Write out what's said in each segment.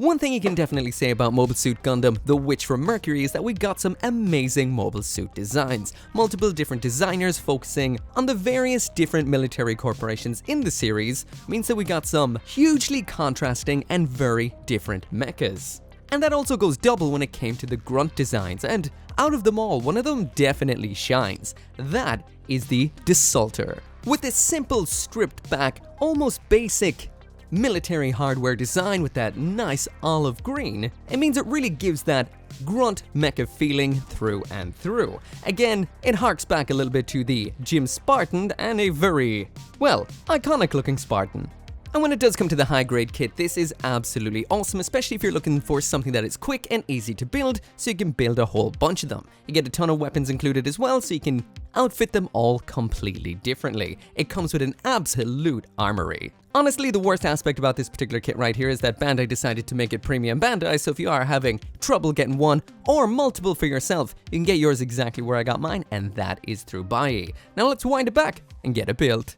One thing you can definitely say about Mobile Suit Gundam, The Witch from Mercury, is that we got some amazing mobile suit designs. Multiple different designers focusing on the various different military corporations in the series means that we got some hugely contrasting and very different mechas. And that also goes double when it came to the grunt designs, and out of them all, one of them definitely shines. That is the Desultor. With this simple, stripped back, almost basic military hardware design with that nice olive green, it means it really gives that grunt mecha feeling through and through. Again, it harks back a little bit to the Gym Spartan and a very, well, iconic looking Spartan. And when it does come to the high-grade kit, this is absolutely awesome, especially if you're looking for something that is quick and easy to build, so you can build a whole bunch of them. You get a ton of weapons included as well, so you can outfit them all completely differently. It comes with an absolute armory. Honestly, the worst aspect about this particular kit right here is that Bandai decided to make it premium Bandai, so if you are having trouble getting one or multiple for yourself, you can get yours exactly where I got mine, and that is through BUYEE. Now let's wind it back and get it built.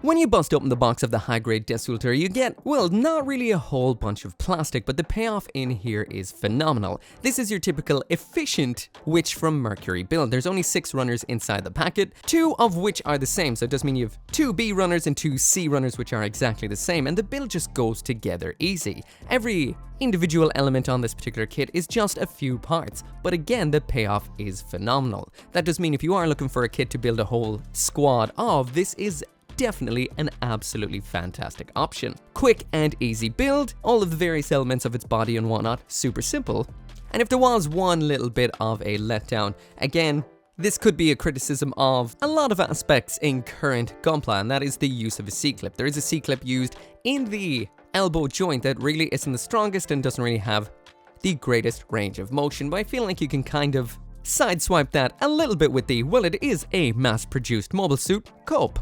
When you bust open the box of the high-grade Desultor, you get, well, not really a whole bunch of plastic, but the payoff in here is phenomenal. This is your typical efficient Witch from Mercury build. There's only 6 runners inside the packet, 2 of which are the same, so it does mean you have 2 B runners and 2 C runners, which are exactly the same, and the build just goes together easy. Every individual element on this particular kit is just a few parts, but again, the payoff is phenomenal. That does mean if you are looking for a kit to build a whole squad of, this is definitely an absolutely fantastic option. Quick and easy build, all of the various elements of its body and whatnot, super simple. And if there was one little bit of a letdown, again, this could be a criticism of a lot of aspects in current gunpla, and that is the use of a C-clip. There is a C-clip used in the elbow joint that really isn't the strongest and doesn't really have the greatest range of motion, but I feel like you can kind of sideswipe that a little bit with the, well, it is a mass-produced mobile suit cope.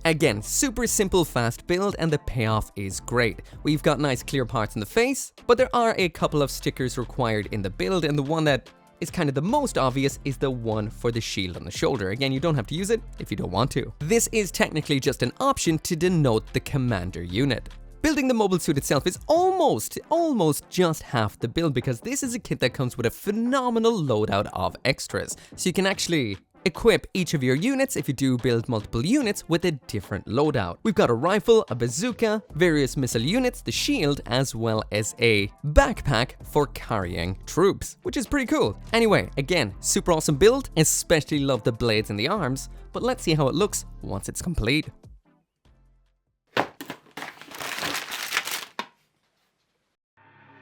Again, super simple, fast build, and the payoff is great. We've got nice clear parts in the face, but there are a couple of stickers required in the build, and the one that is kind of the most obvious is the one for the shield on the shoulder. Again, you don't have to use it if you don't want to. This is technically just an option to denote the commander unit. Building the mobile suit itself is almost just half the build, because this is a kit that comes with a phenomenal loadout of extras, so you can actually equip each of your units, if you do build multiple units, with a different loadout. We've got a rifle, a bazooka, various missile units, the shield, as well as a backpack for carrying troops, which is pretty cool. Anyway, again, super awesome build, especially love the blades and the arms, but let's see how it looks once it's complete.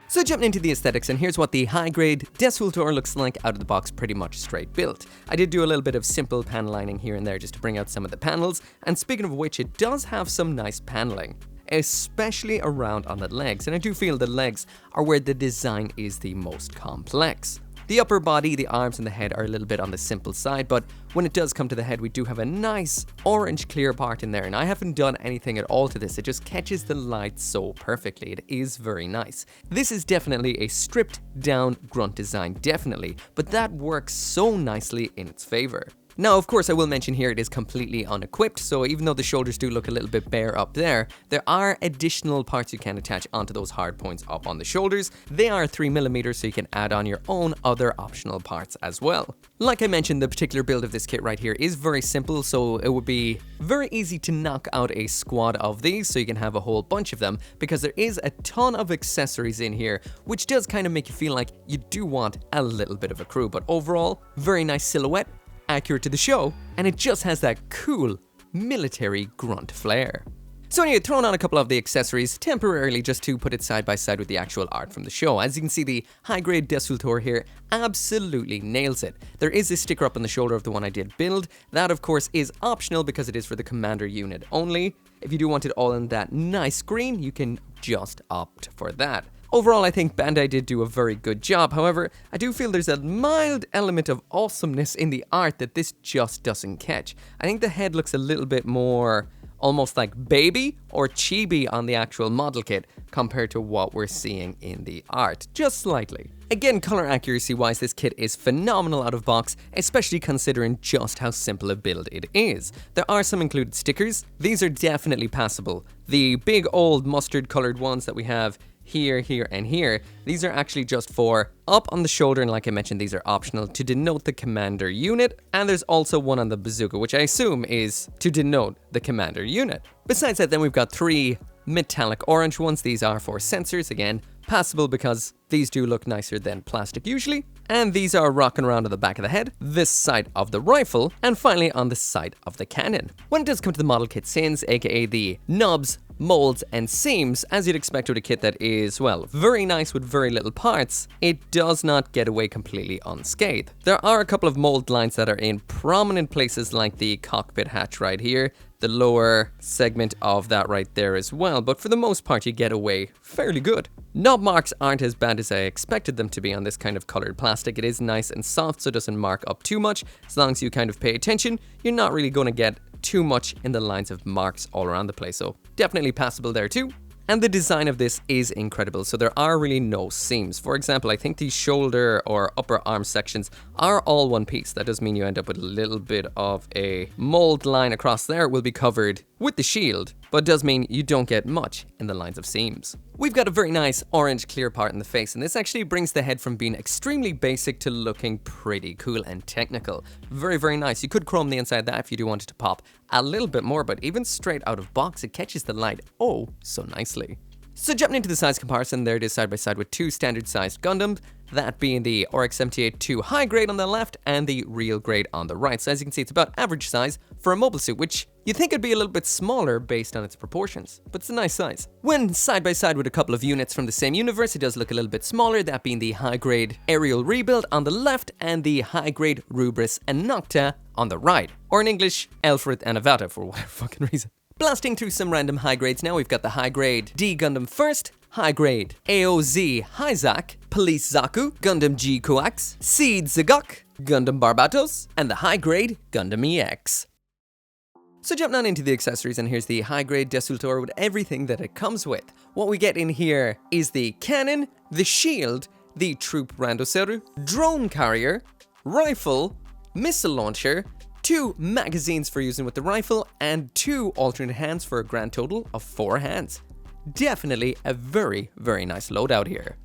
So jumping into the aesthetics, and here's what the high-grade Desultor looks like out of the box, pretty much straight built. I did do a little bit of simple panel lining here and there just to bring out some of the panels, and speaking of which, it does have some nice paneling, especially around on the legs, and I do feel the legs are where the design is the most complex. The upper body, the arms, and the head are a little bit on the simple side, but when it does come to the head, we do have a nice orange clear part in there, and I haven't done anything at all to this. It just catches the light so perfectly. It is very nice. This is definitely a stripped down grunt design, definitely, but that works so nicely in its favor. Now, of course, I will mention here it is completely unequipped, so even though the shoulders do look a little bit bare up there, there are additional parts you can attach onto those hard points up on the shoulders. They are 3mm, so you can add on your own other optional parts as well. Like I mentioned, the particular build of this kit right here is very simple, so it would be very easy to knock out a squad of these, so you can have a whole bunch of them, because there is a ton of accessories in here, which does kind of make you feel like you do want a little bit of a crew, but overall, very nice silhouette, accurate to the show, and it just has that cool military grunt flair. So anyway, throwing on a couple of the accessories temporarily just to put it side by side with the actual art from the show. As you can see, the high-grade Desultor here absolutely nails it. There is a sticker up on the shoulder of the one I did build. That, of course, is optional because it is for the commander unit only. If you do want it all in that nice green, you can just opt for that. Overall, I think Bandai did do a very good job. However, I do feel there's a mild element of awesomeness in the art that this just doesn't catch. I think the head looks a little bit more almost like baby or chibi on the actual model kit compared to what we're seeing in the art, just slightly. Again, color accuracy wise, this kit is phenomenal out of box, especially considering just how simple a build it is. There are some included stickers. These are definitely passable. The big old mustard colored ones that we have here, here, and here, these are actually just for up on the shoulder, and like I mentioned, these are optional to denote the commander unit, and there's also one on the bazooka, which I assume is to denote the commander unit. Besides that, then we've got 3 metallic orange ones. These are for sensors, again, passable because these do look nicer than plastic usually. And these are rocking around on the back of the head, this side of the rifle, and finally on the side of the cannon. When it does come to the model kit sins, aka the knobs, molds, and seams, as you'd expect with a kit that is, well, very nice with very little parts, it does not get away completely unscathed. There are a couple of mold lines that are in prominent places like the cockpit hatch right here, the lower segment of that right there as well, but for the most part you get away fairly good. Knob marks aren't as bad as I expected them to be on this kind of colored plastic. It is nice and soft, so it doesn't mark up too much. As long as you kind of pay attention, you're not really going to get too much in the lines of marks all around the place, so definitely passable there too. And the design of this is incredible, so there are really no seams. For example, I think these shoulder or upper arm sections are all one piece. That does mean you end up with a little bit of a mold line across there. It will be covered with the shield, but it does mean you don't get much in the lines of seams. We've got a very nice orange clear part in the face, and this actually brings the head from being extremely basic to looking pretty cool and technical. Very, very nice. You could chrome the inside of that if you do want it to pop a little bit more, but even straight out of box, it catches the light oh so nicely. So jumping into the size comparison, there it is side by side with 2 standard sized Gundams, that being the RX-78-2 high grade on the left and the real grade on the right. So as you can see, it's about average size for a mobile suit, which you'd think it'd be a little bit smaller based on its proportions, but it's a nice size. When side by side with a couple of units from the same universe, it does look a little bit smaller, that being the high grade aerial rebuild on the left and the high grade Rubris and Nocta on the right, or in English, Elfrith and Avata for whatever fucking reason. Blasting through some random high grades now, we've got the high grade D Gundam First, high grade AOZ Hyzak, Police Zaku, Gundam G Coax, Seed Zagok, Gundam Barbatos, and the high grade Gundam EX. So jumping on into the accessories, and here's the high grade Desultor with everything that it comes with. What we get in here is the cannon, the shield, the troop randoseru, drone carrier, rifle, missile launcher, 2 magazines for using with the rifle, and 2 alternate hands for a grand total of 4 hands. Definitely a very, very nice loadout here.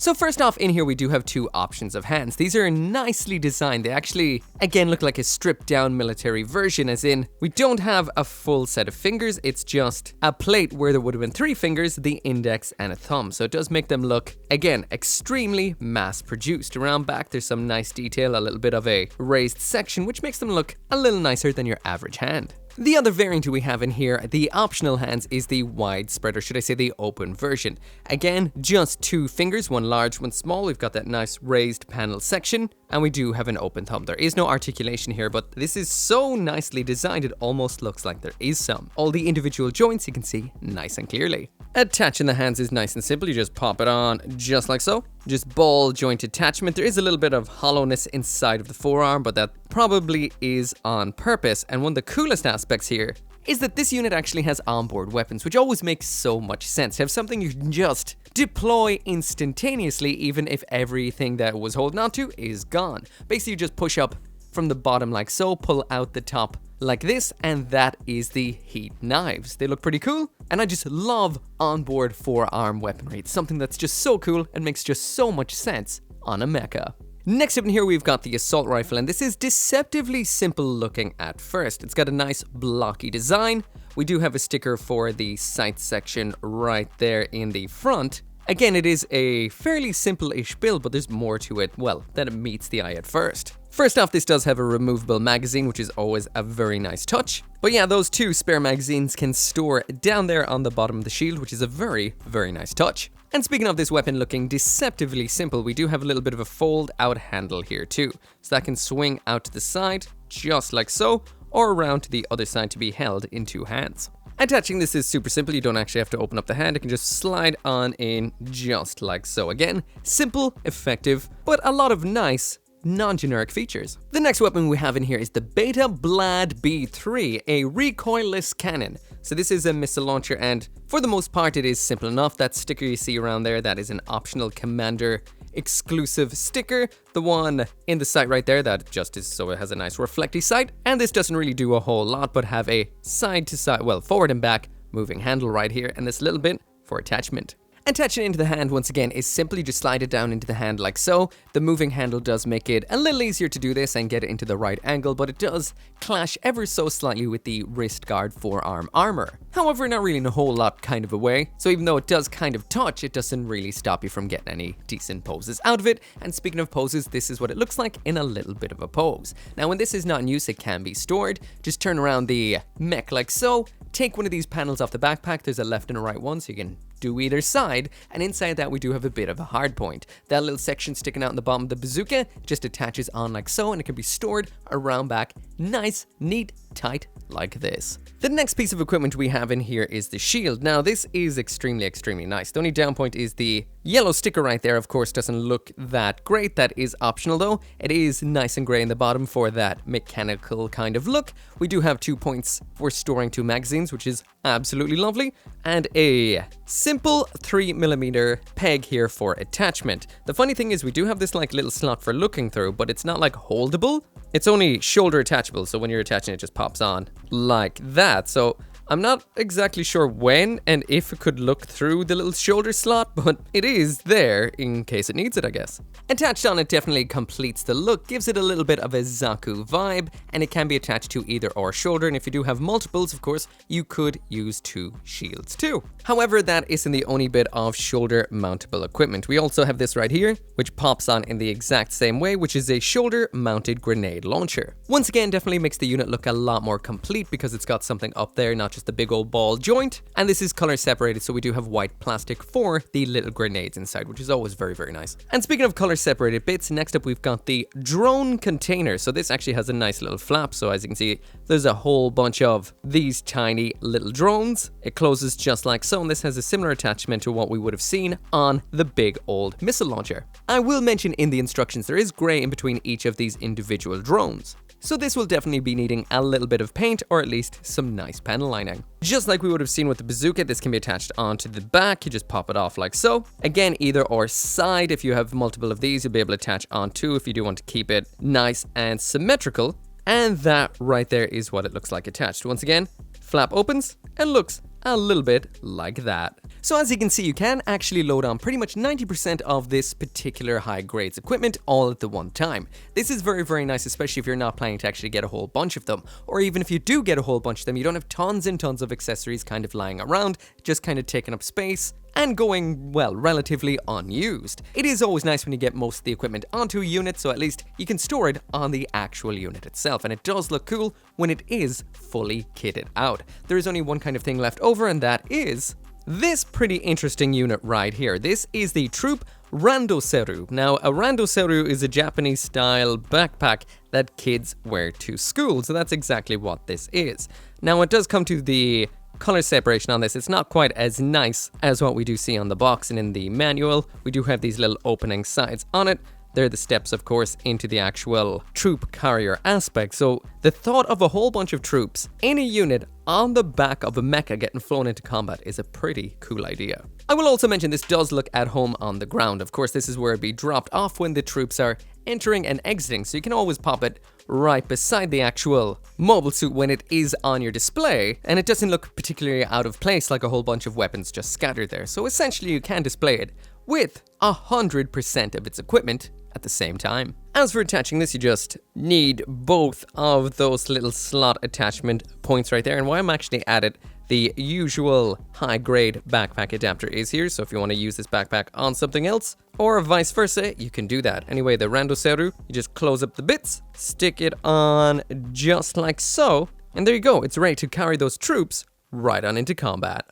So first off, in here we do have 2 options of hands. These are nicely designed. They actually, again, look like a stripped down military version, as in, we don't have a full set of fingers, it's just a plate where there would have been 3 fingers, the index and a thumb. So it does make them look, again, extremely mass produced. Around back, there's some nice detail, a little bit of a raised section, which makes them look a little nicer than your average hand. The other variant we have in here, the optional hands, is the widespread, or should I say the open version. Again, just 2 fingers, one large, one small. We've got that nice raised panel section, and we do have an open thumb. There is no articulation here, but this is so nicely designed, it almost looks like there is some. All the individual joints you can see nice and clearly. Attaching the hands is nice and simple. You just pop it on just like so. Just ball joint attachment. There is a little bit of hollowness inside of the forearm, but that probably is on purpose. And one of the coolest aspects here is that this unit actually has onboard weapons, which always makes so much sense. To have something you can just deploy instantaneously, even if everything that was holding onto is gone. Basically, you just push up from the bottom like so, pull out the top like this, and that is the heat knives. They look pretty cool, and I just love onboard forearm weaponry. It's something that's just so cool and makes just so much sense on a mecha. Next up in here, we've got the assault rifle, and this is deceptively simple looking at first. It's got a nice blocky design. We do have a sticker for the sight section right there in the front. Again, it is a fairly simple-ish build, but there's more to it, well, than it meets the eye at first. First off, this does have a removable magazine, which is always a very nice touch. But yeah, those 2 spare magazines can store down there on the bottom of the shield, which is a very, very nice touch. And speaking of this weapon looking deceptively simple, we do have a little bit of a fold-out handle here too. So that can swing out to the side, just like so, or around to the other side to be held in 2 hands. Attaching this is super simple. You don't actually have to open up the hand. It can just slide on in just like so. Again, simple, effective, but a lot of nice non-generic features. The next weapon we have in here is the Beta Blad B3, a recoilless cannon. So this is a missile launcher, and for the most part it is simple enough. That sticker you see around there, that is an optional commander exclusive sticker, the one in the sight right there that just is so it has a nice reflecty sight. And this doesn't really do a whole lot, but have a side to side, well, forward and back moving handle right here, and this little bit for attachment. Attaching it into the hand, once again, is simply just slide it down into the hand like so. The moving handle does make it a little easier to do this and get it into the right angle, but it does clash ever so slightly with the wrist guard forearm armor. However, not really in a whole lot kind of a way, so even though it does kind of touch, it doesn't really stop you from getting any decent poses out of it. And speaking of poses, this is what it looks like in a little bit of a pose. Now, when this is not in use, it can be stored. Just turn around the mech like so, take one of these panels off the backpack, there's a left and a right one, so you can do either side, and inside that we do have a bit of a hard point. That little section sticking out in the bottom of the bazooka just attaches on like so, and it can be stored around back, nice, neat, tight like this. The next piece of equipment we have in here is the shield. Now this is extremely nice. The only down point is the yellow sticker right there, of course, doesn't look that great. That is optional though. It is nice and gray in the bottom for that mechanical kind of look. We do have 2 points for storing 2 magazines, which is absolutely lovely, and a simple 3mm peg here for attachment. The funny thing is we do have this like little slot for looking through, but it's not like holdable. It's only shoulder attachable, so when you're attaching it just pops on like that. So I'm not exactly sure when and if it could look through the little shoulder slot, but it is there in case it needs it, I guess. Attached on, it definitely completes the look, gives it a little bit of a Zaku vibe, and it can be attached to either or shoulder, and if you do have multiples, of course, you could use 2 shields too. However, that isn't the only bit of shoulder mountable equipment. We also have this right here, which pops on in the exact same way, which is a shoulder mounted grenade launcher. Once again, definitely makes the unit look a lot more complete because it's got something up there, not just the big old ball joint, and this is color separated, so we do have white plastic for the little grenades inside, which is always very nice. And speaking of color separated bits, next up we've got the drone container. So this actually has a nice little flap, so as you can see, there's a whole bunch of these tiny little drones. It closes just like so, and this has a similar attachment to what we would have seen on the big old missile launcher. I will mention in the instructions there is gray in between each of these individual drones, so this will definitely be needing a little bit of paint or at least some nice panel lining. Just like we would have seen with the bazooka, this can be attached onto the back. You just pop it off like so. Again, either or side. If you have multiple of these, you'll be able to attach onto if you do want to keep it nice and symmetrical. And that right there is what it looks like attached. Once again, flap opens and looks a little bit like that. So as you can see, you can actually load on pretty much 90% of this particular high grades equipment all at the one time. This is very nice, especially if you're not planning to actually get a whole bunch of them, or even if you do get a whole bunch of them, you don't have tons and tons of accessories kind of lying around, just kind of taking up space and going, well, relatively unused. It is always nice when you get most of the equipment onto a unit, so at least you can store it on the actual unit itself, and it does look cool when it is fully kitted out. There is only one kind of thing left over, and that is this pretty interesting unit right here. This is the Troop Randoseru. Now, a Randoseru is a Japanese style backpack that kids wear to school, so that's exactly what this is. Now, it does come to the color separation on this. It's not quite as nice as what we do see on the box and in the manual. We do have these little opening sides on it. They're the steps, of course, into the actual troop carrier aspect. So the thought of a whole bunch of troops in a unit on the back of a mecha getting flown into combat is a pretty cool idea. I will also mention this does look at home on the ground. Of course, this is where it'd be dropped off when the troops are entering and exiting, so you can always pop it right beside the actual mobile suit when it is on your display, and it doesn't look particularly out of place like a whole bunch of weapons just scattered there. So essentially you can display it with 100% of its equipment at the same time. As for attaching this, you just need both of those little slot attachment points right there, and why I'm actually added the usual high-grade backpack adapter is here, so if you want to use this backpack on something else, or vice versa, you can do that. Anyway, the Randoseru, you just close up the bits, stick it on just like so, and there you go, it's ready to carry those troops right on into combat.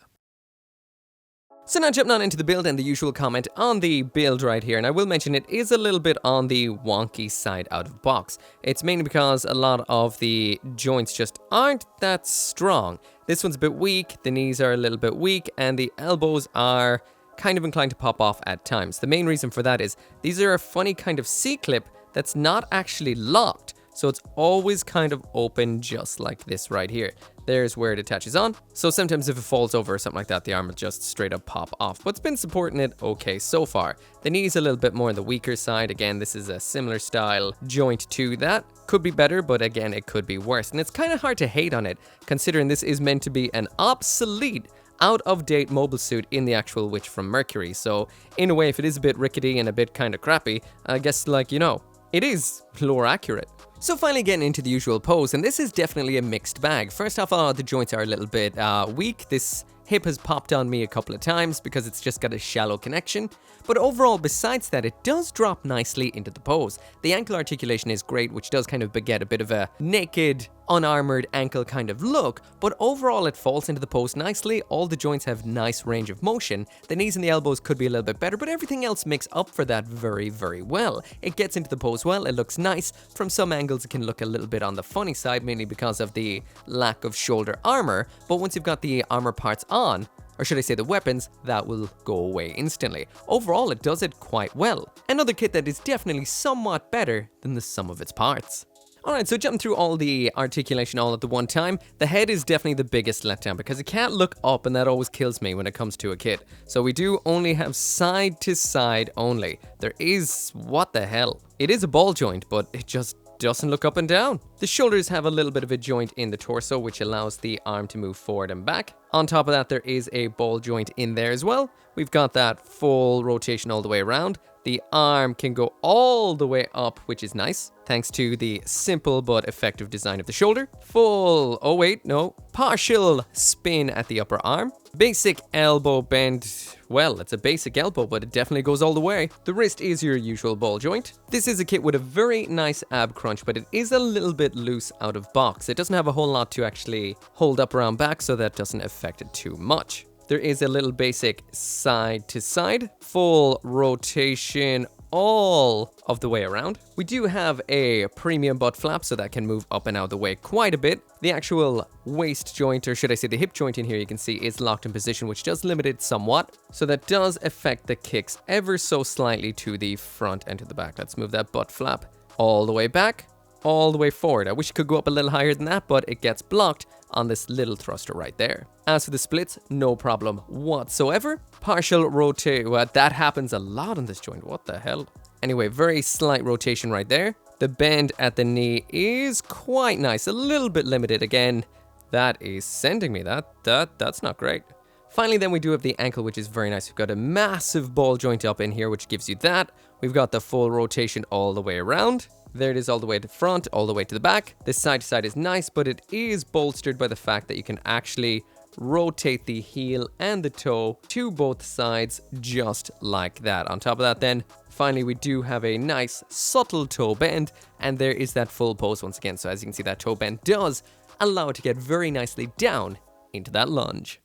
So now jumping on into the build and the usual comment on the build right here, and I will mention it is a little bit on the wonky side out of box. It's mainly because a lot of the joints just aren't that strong. This one's a bit weak, the knees are a little bit weak, and the elbows are kind of inclined to pop off at times. The main reason for that is these are a funny kind of C-clip that's not actually locked, so it's always kind of open just like this right here. There's where it attaches on. So sometimes if it falls over or something like that, the arm will just straight up pop off. But it's been supporting it okay so far. The knee's a little bit more on the weaker side. Again, this is a similar style joint to that. Could be better, but again, it could be worse. And it's kind of hard to hate on it, considering this is meant to be an obsolete, out-of-date mobile suit in the actual Witch from Mercury. So in a way, if it is a bit rickety and a bit kind of crappy, I guess, like, you know, it is lore accurate. So finally getting into the usual pose, and this is definitely a mixed bag. First off, the joints are a little bit weak. This hip has popped on me a couple of times because it's just got a shallow connection. But overall, besides that, it does drop nicely into the pose. The ankle articulation is great, which does kind of beget a bit of a naked, unarmored ankle kind of look, but overall it falls into the pose nicely. All the joints have nice range of motion. The knees and the elbows could be a little bit better, but everything else makes up for that very, very well. It gets into the pose well, it looks nice. From some angles it can look a little bit on the funny side, mainly because of the lack of shoulder armor, but once you've got the armor parts on, or should I say the weapons, that will go away instantly. Overall, it does it quite well. Another kit that is definitely somewhat better than the sum of its parts. Alright, so jumping through all the articulation all at the one time, the head is definitely the biggest letdown because it can't look up, and that always kills me when it comes to a kit. So we do only have side to side only. There is, what the hell? It is a ball joint, but it just doesn't look up and down. The shoulders have a little bit of a joint in the torso, which allows the arm to move forward and back. On top of that, there is a ball joint in there as well. We've got that full rotation all the way around. The arm can go all the way up, which is nice, thanks to the simple but effective design of the shoulder. Full, oh wait, no, partial spin at the upper arm. Basic elbow bend. Well, it's a basic elbow, but it definitely goes all the way. The wrist is your usual ball joint. This is a kit with a very nice ab crunch, but it is a little bit loose out of box. It doesn't have a whole lot to actually hold up around back, so that doesn't affect it too much. There is a little basic side to side, full rotation all of the way around. We do have a premium butt flap, so that can move up and out of the way quite a bit. The actual waist joint, or should I say the hip joint in here, you can see is locked in position, which does limit it somewhat. So that does affect the kicks ever so slightly to the front and to the back. Let's move that butt flap all the way back, all the way forward. I wish it could go up a little higher than that, but it gets blocked on this little thruster right there. As for the splits, no problem whatsoever. Partial rotate, well, that happens a lot on this joint, what the hell? Anyway, very slight rotation right there. The bend at the knee is quite nice, a little bit limited again. That is sending me that's not great. Finally, then we do have the ankle, which is very nice. We've got a massive ball joint up in here, which gives you that. We've got the full rotation all the way around. There it is all the way to the front, all the way to the back. This side to side is nice, but it is bolstered by the fact that you can actually rotate the heel and the toe to both sides just like that. On top of that then, finally we do have a nice subtle toe bend, and there is that full pose once again. So as you can see, that toe bend does allow it to get very nicely down into that lunge.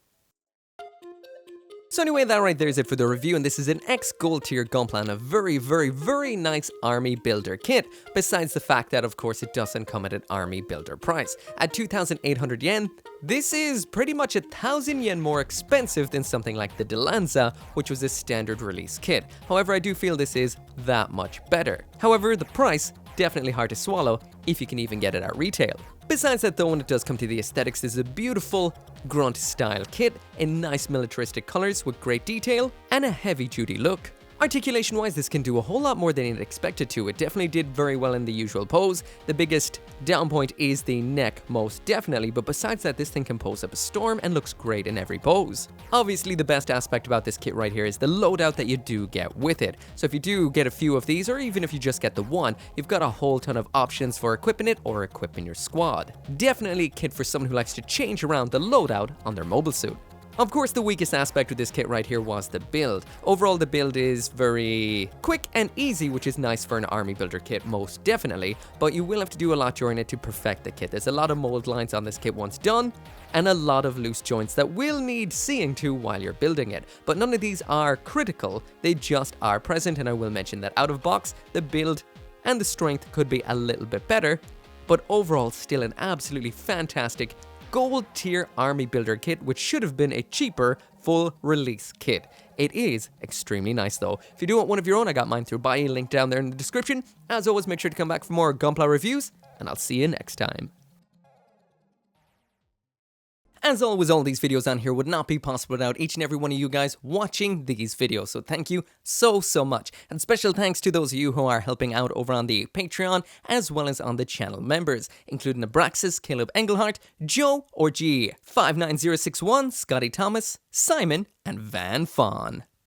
So anyway, that right there is it for the review, and this is an X-Gold tier gunpla and a very, very, very nice army builder kit, besides the fact that of course it doesn't come at an army builder price. At 2,800 yen, this is pretty much 1,000 yen more expensive than something like the Delanza, which was a standard release kit. However, I do feel this is that much better. However, the price, definitely hard to swallow if you can even get it at retail. Besides that though, when it does come to the aesthetics, this is a beautiful grunt style kit in nice militaristic colors with great detail and a heavy duty look. Articulation wise, this can do a whole lot more than it expected to. It definitely did very well in the usual pose. The biggest down point is the neck, most definitely, but besides that, this thing can pose up a storm and looks great in every pose. Obviously, the best aspect about this kit right here is the loadout that you do get with it. So if you do get a few of these, or even if you just get the one, you've got a whole ton of options for equipping it or equipping your squad. Definitely a kit for someone who likes to change around the loadout on their mobile suit. Of course, the weakest aspect of this kit right here was the build. Overall, the build is very quick and easy, which is nice for an army builder kit, most definitely, but you will have to do a lot during it to perfect the kit. There's a lot of mold lines on this kit once done, and a lot of loose joints that will need seeing to while you're building it. But none of these are critical, they just are present, and I will mention that out of box, the build and the strength could be a little bit better, but overall still an absolutely fantastic gold tier army builder kit, which should have been a cheaper full release kit. It is extremely nice though. If you do want one of your own, I got mine through BUYEE, link down there in the description. As always, make sure to come back for more gunpla reviews, and I'll see you next time. As always, all these videos on here would not be possible without each and every one of you guys watching these videos, so thank you so much. And special thanks to those of you who are helping out over on the Patreon, as well as on the channel members, including Abraxas, Caleb Engelhart, Joe or G, 59061, Scotty Thomas, Simon, and Van Fawn.